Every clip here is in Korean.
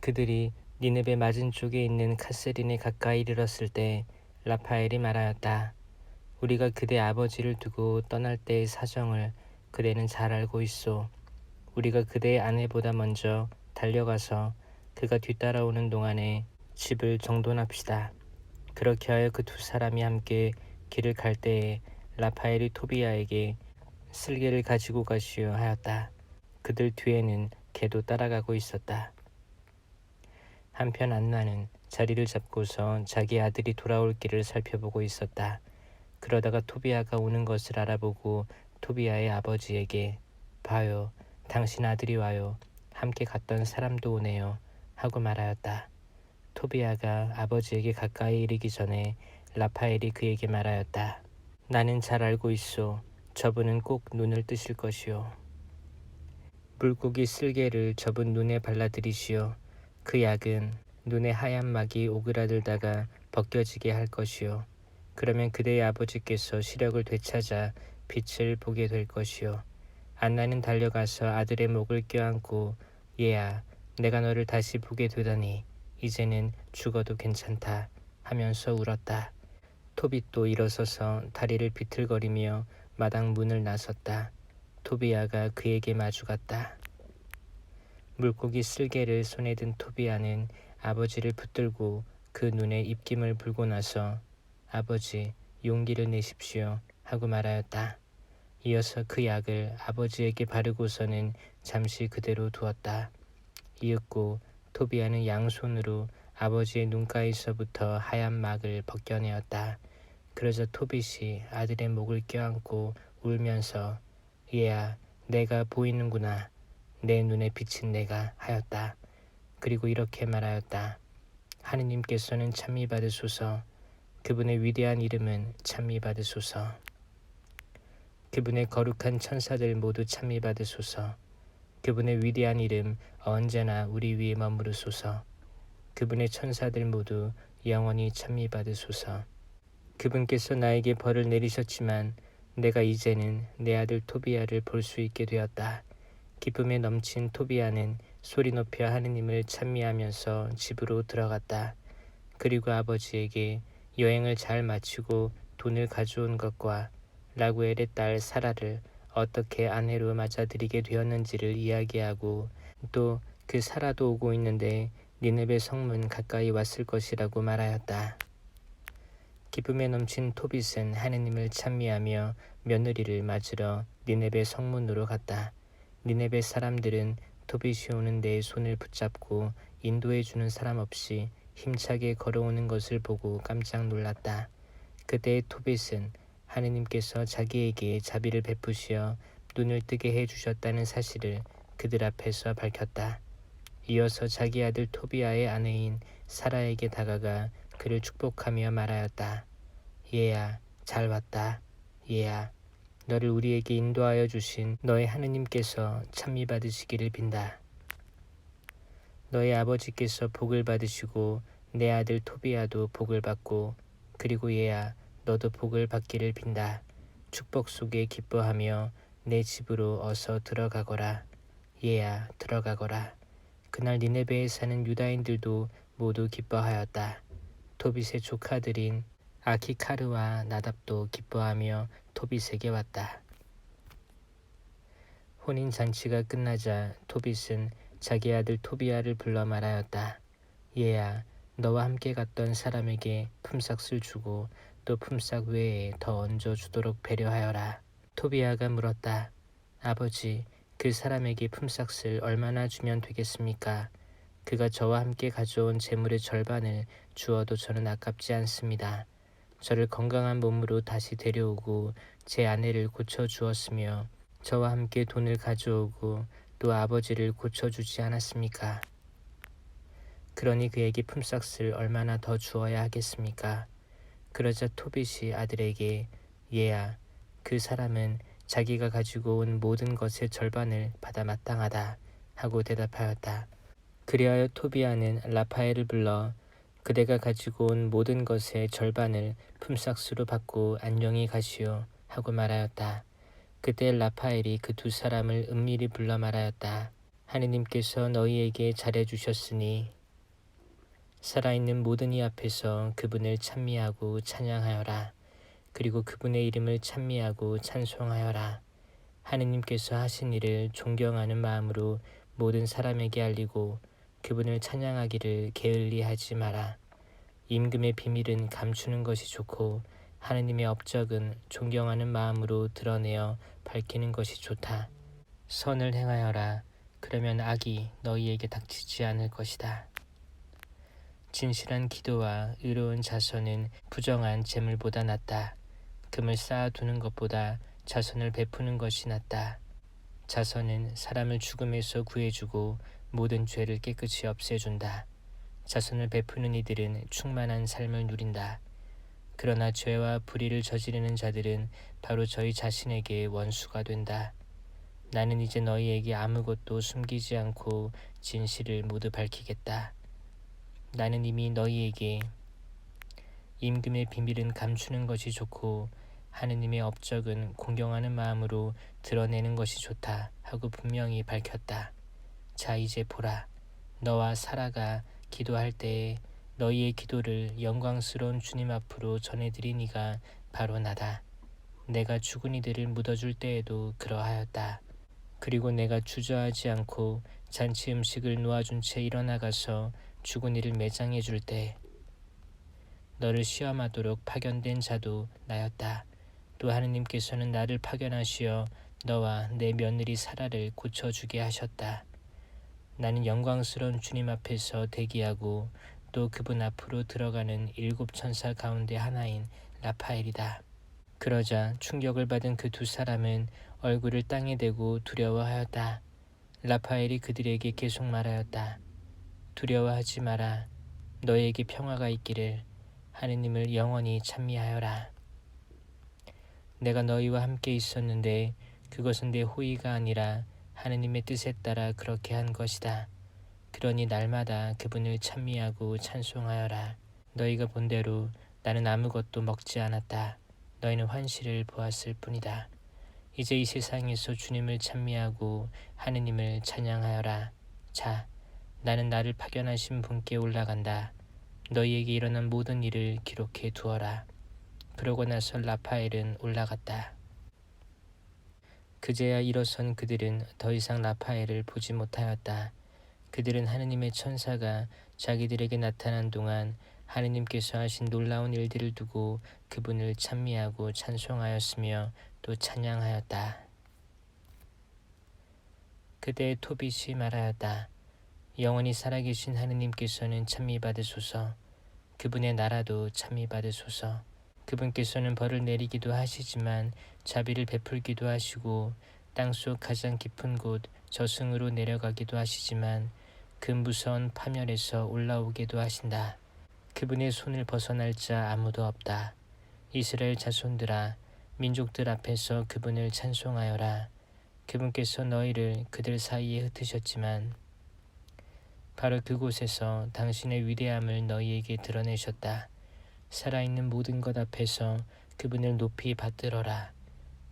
그들이 니느베 맞은 쪽에 있는 카세린에 가까이 이르렀을 때 라파엘이 말하였다. 우리가 그대 아버지를 두고 떠날 때의 사정을 그대는 잘 알고 있소. 우리가 그대의 아내보다 먼저 달려가서 그가 뒤따라오는 동안에 집을 정돈합시다. 그렇게 하여 그 두 사람이 함께 길을 갈 때에 라파엘이 토비야에게 쓸개를 가지고 가시오 하였다. 그들 뒤에는 개도 따라가고 있었다. 한편 안나는 자리를 잡고서 자기 아들이 돌아올 길을 살펴보고 있었다. 그러다가 토비야가 오는 것을 알아보고 토비야의 아버지에게 봐요, 당신 아들이 와요. 함께 갔던 사람도 오네요. 하고 말하였다. 토비야가 아버지에게 가까이 이르기 전에 라파엘이 그에게 말하였다. 나는 잘 알고 있소. 저분은 꼭 눈을 뜨실 것이오. 물고기 쓸개를 저분 눈에 발라드리시오. 그 약은 눈에 하얀 막이 오그라들다가 벗겨지게 할 것이오. 그러면 그대의 아버지께서 시력을 되찾아 빛을 보게 될 것이오. 안나는 달려가서 아들의 목을 껴안고 얘야, 내가 너를 다시 보게 되다니 이제는 죽어도 괜찮다 하면서 울었다. 토빗도 일어서서 다리를 비틀거리며 마당 문을 나섰다. 토비야가 그에게 마주갔다. 물고기 쓸개를 손에 든 토비야는 아버지를 붙들고 그 눈에 입김을 불고 나서 아버지, 용기를 내십시오 하고 말하였다. 이어서 그 약을 아버지에게 바르고서는 잠시 그대로 두었다. 이윽고 토비야는 양손으로 아버지의 눈가에서부터 하얀 막을 벗겨내었다. 그러자 토빗이 아들의 목을 껴안고 울면서 얘야, 내가 보이는구나. 내 눈에 비친 내가 하였다. 그리고 이렇게 말하였다. 하느님께서는 찬미 받으소서. 그분의 위대한 이름은 찬미 받으소서. 그분의 거룩한 천사들 모두 찬미 받으소서. 그분의 위대한 이름 언제나 우리 위에 머무르소서. 그분의 천사들 모두 영원히 찬미 받으소서. 그분께서 나에게 벌을 내리셨지만 내가 이제는 내 아들 토비야를 볼 수 있게 되었다. 기쁨에 넘친 토비야는 소리 높여 하느님을 찬미하면서 집으로 들어갔다. 그리고 아버지에게 여행을 잘 마치고 돈을 가져온 것과 라구엘의 딸 사라를 어떻게 아내로 맞아들이게 되었는지를 이야기하고 또 그 사라도 오고 있는데 니느베 성문 가까이 왔을 것이라고 말하였다. 기쁨에 넘친 토빗은 하느님을 찬미하며 며느리를 맞으러 니느베 성문으로 갔다. 니느베 사람들은 토빗이 오는 데에 손을 붙잡고 인도해 주는 사람 없이 힘차게 걸어오는 것을 보고 깜짝 놀랐다. 그때 토빗은 하느님께서 자기에게 자비를 베푸시어 눈을 뜨게 해주셨다는 사실을 그들 앞에서 밝혔다. 이어서 자기 아들 토비야의 아내인 사라에게 다가가 그를 축복하며 말하였다. 얘야, 잘 왔다. 얘야, 너를 우리에게 인도하여 주신 너의 하느님께서 찬미 받으시기를 빈다. 너의 아버지께서 복을 받으시고 내 아들 토비야도 복을 받고 그리고 얘야, 너도 복을 받기를 빈다. 축복 속에 기뻐하며 내 집으로 어서 들어가거라. 얘야, 들어가거라. 그날 니네베에 사는 유다인들도 모두 기뻐하였다. 토빗의 조카들인 아키카르와 나답도 기뻐하며 토빗에게 왔다. 혼인잔치가 끝나자 토빗은 자기 아들 토비야를 불러 말하였다. 얘야, 너와 함께 갔던 사람에게 품삯을 주고 또 품삯 외에 더 얹어 주도록 배려하여라. 토비야가 물었다. 아버지, 그 사람에게 품삯을 얼마나 주면 되겠습니까? 그가 저와 함께 가져온 재물의 절반을 주어도 저는 아깝지 않습니다. 저를 건강한 몸으로 다시 데려오고 제 아내를 고쳐주었으며 저와 함께 돈을 가져오고 또 아버지를 고쳐주지 않았습니까? 그러니 그에게 품삯을 얼마나 더 주어야 하겠습니까? 그러자 토빗이 아들에게 얘야, 그 사람은 자기가 가지고 온 모든 것의 절반을 받아 마땅하다 하고 대답하였다. 그리하여 토비야는 라파엘을 불러 그대가 가지고 온 모든 것의 절반을 품삯으로 받고 안녕히 가시오 하고 말하였다. 그때 라파엘이 그 두 사람을 은밀히 불러 말하였다. 하느님께서 너희에게 잘해주셨으니 살아있는 모든 이 앞에서 그분을 찬미하고 찬양하여라. 그리고 그분의 이름을 찬미하고 찬송하여라. 하느님께서 하신 일을 존경하는 마음으로 모든 사람에게 알리고 그분을 찬양하기를 게을리 하지 마라. 임금의 비밀은 감추는 것이 좋고 하느님의 업적은 존경하는 마음으로 드러내어 밝히는 것이 좋다. 선을 행하여라. 그러면 악이 너희에게 닥치지 않을 것이다. 진실한 기도와 의로운 자선은 부정한 재물보다 낫다. 금을 쌓아두는 것보다 자선을 베푸는 것이 낫다. 자선은 사람을 죽음에서 구해주고 모든 죄를 깨끗이 없애준다. 자선을 베푸는 이들은 충만한 삶을 누린다. 그러나 죄와 불의를 저지르는 자들은 바로 저희 자신에게 원수가 된다. 나는 이제 너희에게 아무것도 숨기지 않고 진실을 모두 밝히겠다. 나는 이미 너희에게 임금의 비밀은 감추는 것이 좋고 하느님의 업적은 공경하는 마음으로 드러내는 것이 좋다 하고 분명히 밝혔다. 자, 이제 보라. 너와 사라가 기도할 때에 너희의 기도를 영광스러운 주님 앞으로 전해드리니가 바로 나다. 내가 죽은 이들을 묻어줄 때에도 그러하였다. 그리고 내가 주저하지 않고 잔치 음식을 놓아준 채 일어나가서 죽은 이를 매장해 줄 때 너를 시험하도록 파견된 자도 나였다. 또 하느님께서는 나를 파견하시어 너와 내 며느리 사라를 고쳐주게 하셨다. 나는 영광스러운 주님 앞에서 대기하고 또 그분 앞으로 들어가는 7 천사 가운데 하나인 라파엘이다. 그러자 충격을 받은 그 2 사람은 얼굴을 땅에 대고 두려워하였다. 라파엘이 그들에게 계속 말하였다. 두려워하지 마라. 너에게 평화가 있기를. 하느님을 영원히 찬미하여라. 내가 너희와 함께 있었는데 그것은 내 호의가 아니라 하느님의 뜻에 따라 그렇게 한 것이다. 그러니 날마다 그분을 찬미하고 찬송하여라. 너희가 본대로 나는 아무것도 먹지 않았다. 너희는 환시를 보았을 뿐이다. 이제 이 세상에서 주님을 찬미하고 하느님을 찬양하여라. 자, 나는 나를 파견하신 분께 올라간다. 너희에게 일어난 모든 일을 기록해 두어라. 그러고 나서 라파엘은 올라갔다. 그제야 일어선 그들은 더 이상 라파엘을 보지 못하였다. 그들은 하느님의 천사가 자기들에게 나타난 동안 하느님께서 하신 놀라운 일들을 두고 그분을 찬미하고 찬송하였으며 또 찬양하였다. 그때 토빗이 말하였다. 영원히 살아계신 하느님께서는 찬미받으소서. 그분의 나라도 찬미받으소서. 그분께서는 벌을 내리기도 하시지만 자비를 베풀기도 하시고 땅속 가장 깊은 곳 저승으로 내려가기도 하시지만 그 무서운 파멸에서 올라오기도 하신다. 그분의 손을 벗어날 자 아무도 없다. 이스라엘 자손들아, 민족들 앞에서 그분을 찬송하여라. 그분께서 너희를 그들 사이에 흩으셨지만 바로 그곳에서 당신의 위대함을 너희에게 드러내셨다. 살아있는 모든 것 앞에서 그분을 높이 받들어라.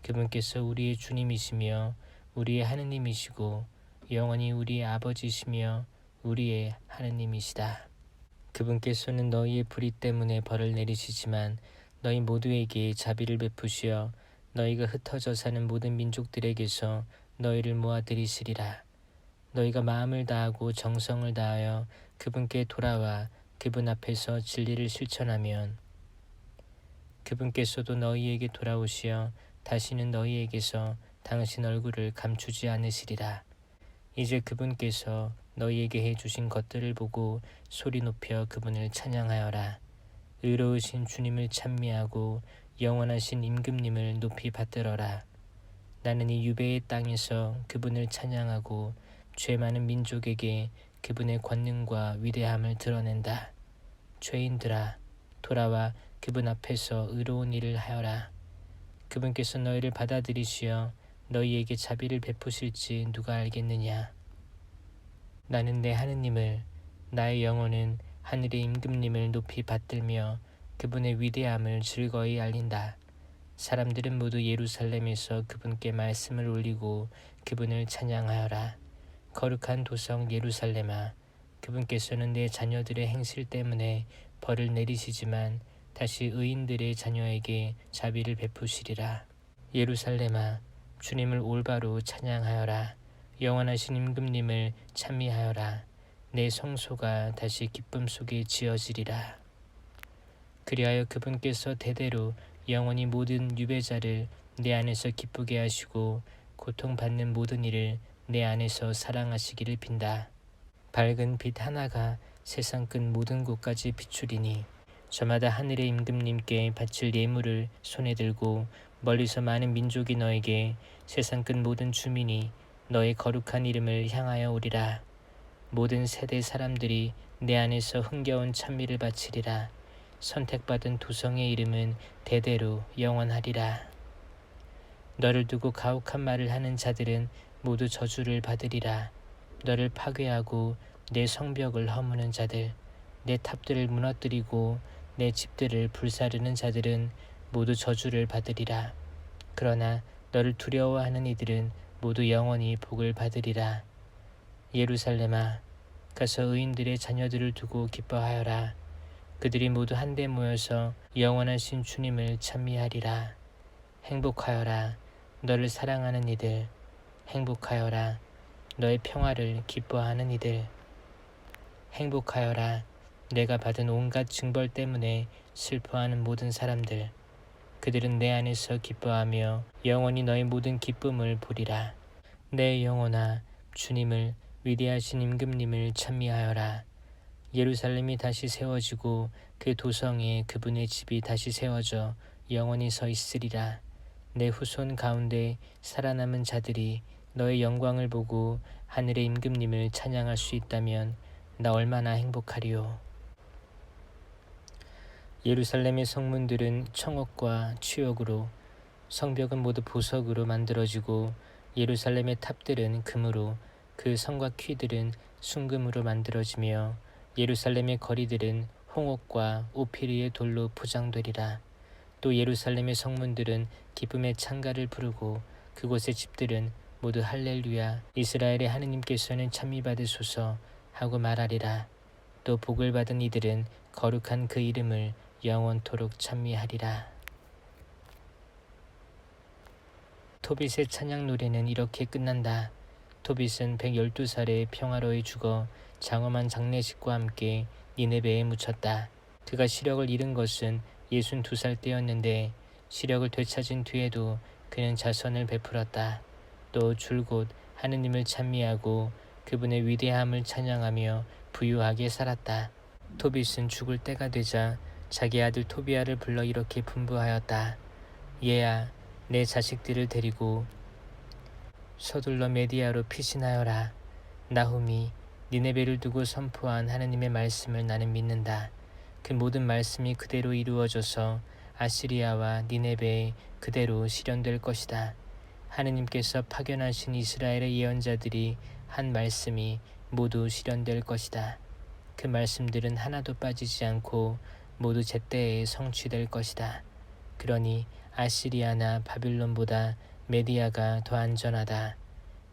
그분께서 우리의 주님이시며 우리의 하느님이시고 영원히 우리의 아버지시며 우리의 하느님이시다. 그분께서는 너희의 불의 때문에 벌을 내리시지만 너희 모두에게 자비를 베푸시어 너희가 흩어져 사는 모든 민족들에게서 너희를 모아들이시리라. 너희가 마음을 다하고 정성을 다하여 그분께 돌아와 그분 앞에서 진리를 실천하면 그분께서도 너희에게 돌아오시어 다시는 너희에게서 당신 얼굴을 감추지 않으시리라. 이제 그분께서 너희에게 해주신 것들을 보고 소리 높여 그분을 찬양하여라. 의로우신 주님을 찬미하고 영원하신 임금님을 높이 받들어라. 나는 이 유배의 땅에서 그분을 찬양하고 죄 많은 민족에게 그분의 권능과 위대함을 드러낸다. 죄인들아, 돌아와 그분 앞에서 의로운 일을 하여라. 그분께서 너희를 받아들이시어 너희에게 자비를 베푸실지 누가 알겠느냐. 나는 내 하느님을, 나의 영혼은 하늘의 임금님을 높이 받들며 그분의 위대함을 즐거이 알린다. 사람들은 모두 예루살렘에서 그분께 말씀을 올리고 그분을 찬양하여라. 거룩한 도성 예루살렘아, 그분께서는 내 자녀들의 행실 때문에 벌을 내리시지만 다시 의인들의 자녀에게 자비를 베푸시리라. 예루살렘아, 주님을 올바로 찬양하여라. 영원하신 임금님을 찬미하여라. 내 성소가 다시 기쁨 속에 지어지리라. 그리하여 그분께서 대대로 영원히 모든 유배자를 내 안에서 기쁘게 하시고 고통받는 모든 이를 내 안에서 사랑하시기를 빈다. 밝은 빛 하나가 세상 끝 모든 곳까지 비추리니 저마다 하늘의 임금님께 바칠 예물을 손에 들고 멀리서 많은 민족이 너에게 세상 끝 모든 주민이 너의 거룩한 이름을 향하여 오리라. 모든 세대 사람들이 내 안에서 흥겨운 찬미를 바치리라. 선택받은 도성의 이름은 대대로 영원하리라. 너를 두고 가혹한 말을 하는 자들은 모두 저주를 받으리라. 너를 파괴하고 내 성벽을 허무는 자들, 내 탑들을 무너뜨리고 내 집들을 불사르는 자들은 모두 저주를 받으리라. 그러나 너를 두려워하는 이들은 모두 영원히 복을 받으리라. 예루살렘아, 가서 의인들의 자녀들을 두고 기뻐하여라. 그들이 모두 한데 모여서 영원하신 주님을 찬미하리라. 행복하여라. 너를 사랑하는 이들, 행복하여라. 너의 평화를 기뻐하는 이들, 행복하여라. 내가 받은 온갖 징벌 때문에 슬퍼하는 모든 사람들, 그들은 내 안에서 기뻐하며 영원히 너의 모든 기쁨을 보리라. 내 영혼아, 주님을, 위대하신 임금님을 찬미하여라. 예루살렘이 다시 세워지고 그 도성에 그분의 집이 다시 세워져 영원히 서 있으리라. 내 후손 가운데 살아남은 자들이 너의 영광을 보고 하늘의 임금님을 찬양할 수 있다면 나 얼마나 행복하리요. 예루살렘의 성문들은 청옥과 취옥으로, 성벽은 모두 보석으로 만들어지고 예루살렘의 탑들은 금으로, 그 성과 퀴들은 순금으로 만들어지며 예루살렘의 거리들은 홍옥과 오피리의 돌로 포장되리라. 또 예루살렘의 성문들은 기쁨의 창가를 부르고 그곳의 집들은 모두 할렐루야, 이스라엘의 하느님께서는 찬미받으소서 하고 말하리라. 또 복을 받은 이들은 거룩한 그 이름을 영원토록 찬미하리라. 토빗의 찬양 노래는 이렇게 끝난다. 토빗은 112살에 평화로이 죽어 장엄한 장례식과 함께 니네베에 묻혔다. 그가 시력을 잃은 것은 62살 때였는데 시력을 되찾은 뒤에도 그는 자선을 베풀었다. 또 줄곧 하느님을 찬미하고 그분의 위대함을 찬양하며 부유하게 살았다. 토빗은 죽을 때가 되자 자기 아들 토비아를 불러 이렇게 분부하였다. 얘야, 내 자식들을 데리고 서둘러 메디아로 피신하여라. 나훔이 니네베를 두고 선포한 하느님의 말씀을 나는 믿는다. 그 모든 말씀이 그대로 이루어져서 아시리아와 니네베에 그대로 실현될 것이다. 하느님께서 파견하신 이스라엘의 예언자들이 한 말씀이 모두 실현될 것이다. 그 말씀들은 하나도 빠지지 않고 모두 제때에 성취될 것이다. 그러니 아시리아나 바빌론보다 메디아가 더 안전하다.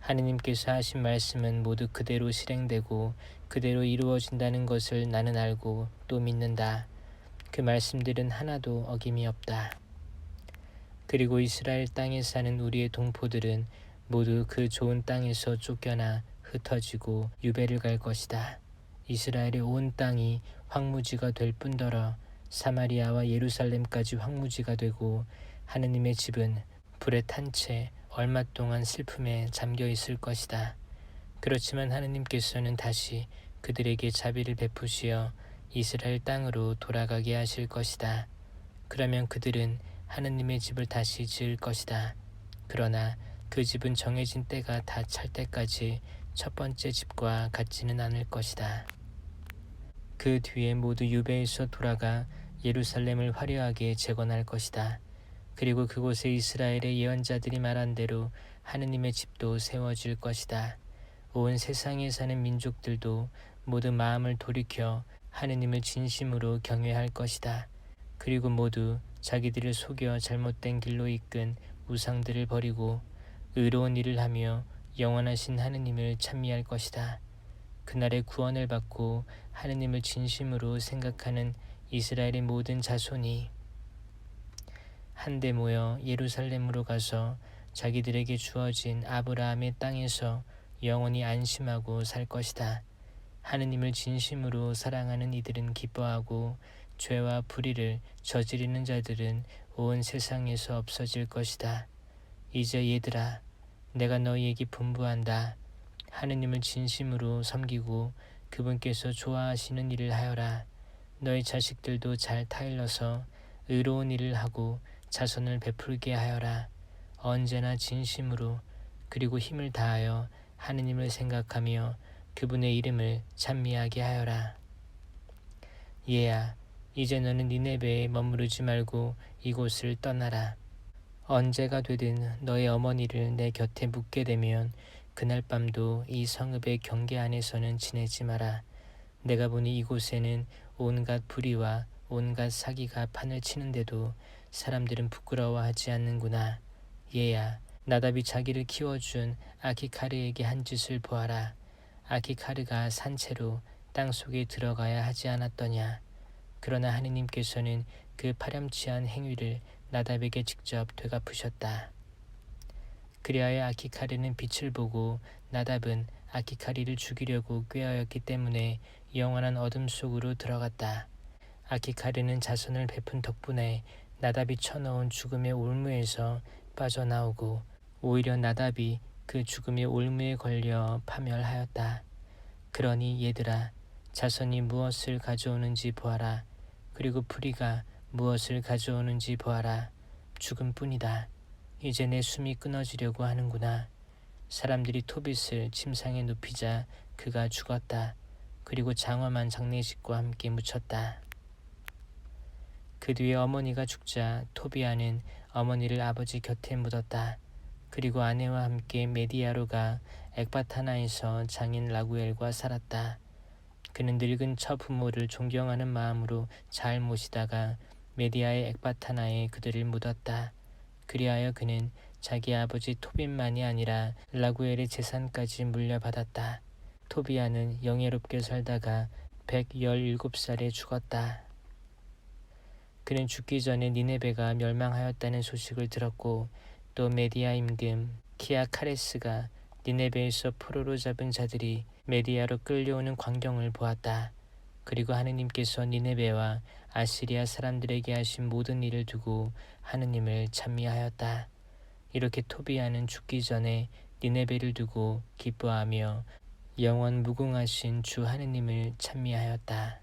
하느님께서 하신 말씀은 모두 그대로 실행되고 그대로 이루어진다는 것을 나는 알고 또 믿는다. 그 말씀들은 하나도 어김이 없다. 그리고 이스라엘 땅에 사는 우리의 동포들은 모두 그 좋은 땅에서 쫓겨나 흩어지고 유배를 갈 것이다. 이스라엘의 온 땅이 황무지가 될 뿐더러 사마리아와 예루살렘까지 황무지가 되고 하느님의 집은 불에 탄 채 얼마 동안 슬픔에 잠겨 있을 것이다. 그렇지만 하느님께서는 다시 그들에게 자비를 베푸시어 이스라엘 땅으로 돌아가게 하실 것이다. 그러면 그들은 하느님의 집을 다시 지을 것이다. 그러나 그 집은 정해진 때가 다 찰 때까지 첫 번째 집과 같지는 않을 것이다. 그 뒤에 모두 유배에서 돌아가 예루살렘을 화려하게 재건할 것이다. 그리고 그곳에 이스라엘의 예언자들이 말한 대로 하느님의 집도 세워질 것이다. 온 세상에 사는 민족들도 모두 마음을 돌이켜 하느님을 진심으로 경외할 것이다. 그리고 모두 자기들을 속여 잘못된 길로 이끈 우상들을 버리고 의로운 일을 하며 영원하신 하느님을 찬미할 것이다. 그날의 구원을 받고 하느님을 진심으로 생각하는 이스라엘의 모든 자손이 한데 모여 예루살렘으로 가서 자기들에게 주어진 아브라함의 땅에서 영원히 안심하고 살 것이다. 하느님을 진심으로 사랑하는 이들은 기뻐하고 죄와 불의를 저지르는 자들은 온 세상에서 없어질 것이다. 이제 얘들아, 내가 너희에게 분부한다. 하느님을 진심으로 섬기고 그분께서 좋아하시는 일을 하여라. 너희 자식들도 잘 타일러서 의로운 일을 하고 자손을 베풀게 하여라. 언제나 진심으로 그리고 힘을 다하여 하느님을 생각하며 그분의 이름을 찬미하게 하여라. 얘야, 이제 너는 니네베에 머무르지 말고 이곳을 떠나라. 언제가 되든 너의 어머니를 내 곁에 묻게 되면 그날 밤도 이 성읍의 경계 안에서는 지내지 마라. 내가 보니 이곳에는 온갖 불의와 온갖 사기가 판을 치는데도 사람들은 부끄러워하지 않는구나. 얘야, 나답이 자기를 키워준 아키카르에게 한 짓을 보아라. 아키카르가 산채로 땅속에 들어가야 하지 않았더냐. 그러나 하느님께서는 그 파렴치한 행위를 나답에게 직접 되갚으셨다. 그리하여 아키카르는 빛을 보고 나답은 아키카리를 죽이려고 꾀하였기 때문에 영원한 어둠 속으로 들어갔다. 아키카르는 자손을 베푼 덕분에 나답이 쳐넣은 죽음의 올무에서 빠져나오고 오히려 나답이 그 죽음의 올무에 걸려 파멸하였다. 그러니 얘들아, 자손이 무엇을 가져오는지 보아라. 그리고 불의가 무엇을 가져오는지 보아라. 죽음뿐이다. 이제 내 숨이 끊어지려고 하는구나. 사람들이 토빗을 침상에 눕히자 그가 죽었다. 그리고 장엄한 장례식과 함께 묻혔다. 그 뒤에 어머니가 죽자 토비아는 어머니를 아버지 곁에 묻었다. 그리고 아내와 함께 메디아로 가 엑바타나에서 장인 라구엘과 살았다. 그는 늙은 처부모를 존경하는 마음으로 잘 모시다가 메디아의 엑바타나에 그들을 묻었다. 그리하여 그는 자기 아버지 토빈만이 아니라 라구엘의 재산까지 물려받았다. 토비아는 영예롭게 살다가 117살에 죽었다. 그는 죽기 전에 니네베가 멸망하였다는 소식을 들었고 또 메디아 임금 키아카레스가 니네베에서 포로로 잡은 자들이 메디아로 끌려오는 광경을 보았다. 그리고 하느님께서 니네베와 아시리아 사람들에게 하신 모든 일을 두고 하느님을 찬미하였다. 이렇게 토비아는 죽기 전에 니네베를 두고 기뻐하며 영원 무궁하신 주 하느님을 찬미하였다.